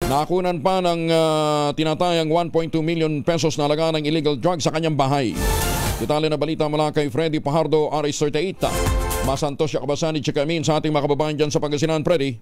Nakunan pa ng tinatayang 1.2 million pesos na alaga ng illegal drugs sa kanyang bahay. Detalye na balita mula kay Freddy Pajardo, RS38. Masantos siya kabasan ni Chikamin sa ating mga kababayan dyan sa Pangasinan, Freddy.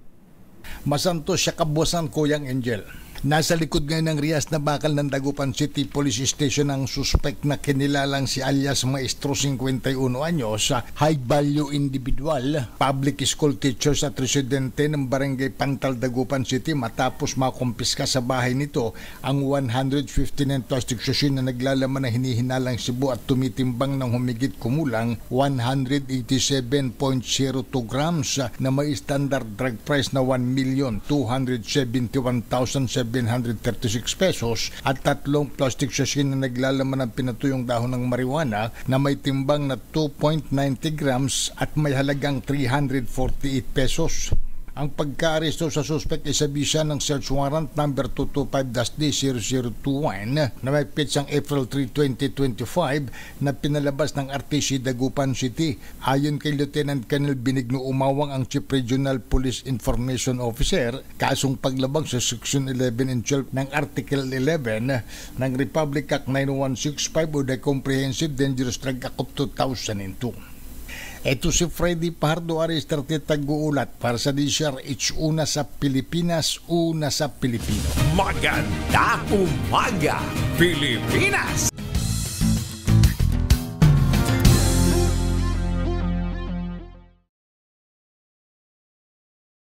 Masantos siya kabasan, Kuyang Angel. Nasa likod ngayon ng Rias na bakal ng Dagupan City Police Station ang suspect na kinilalang si alias Maestro 51 anyos, high value individual, public school teacher at residente ng Barangay Pantal, Dagupan City matapos makumpiska sa bahay nito ang 159 plastic sachet na naglalaman ng hinihinalang sibo at tumitimbang ng humigit kumulang 187.02 grams na may standard drug price na 1,271,736 pesos at 3 plastic sachet na naglalaman ng pinatuyong dahon ng marijuana na may timbang na 2.90 grams at may halagang 348 pesos. Ang pagka-aresto sa suspect ay sa bisa ng search warrant number 225-D0021 na may pitsang April 3, 2025 na pinalabas ng RTC Dagupan City. Ayon kay Lieutenant Colonel Benigno Umawang, ang Chief Regional Police Information Officer, kasong paglabag sa Section 11 and 12 ng Article 11 ng Republic Act 9165 o the Comprehensive Dangerous Drug Act of 2002. Ito si Freddy Pajardo, RS38 Tag-uulat para sa DZRH, una sa Pilipinas, una sa Pilipino. Magandang umaga, Pilipinas!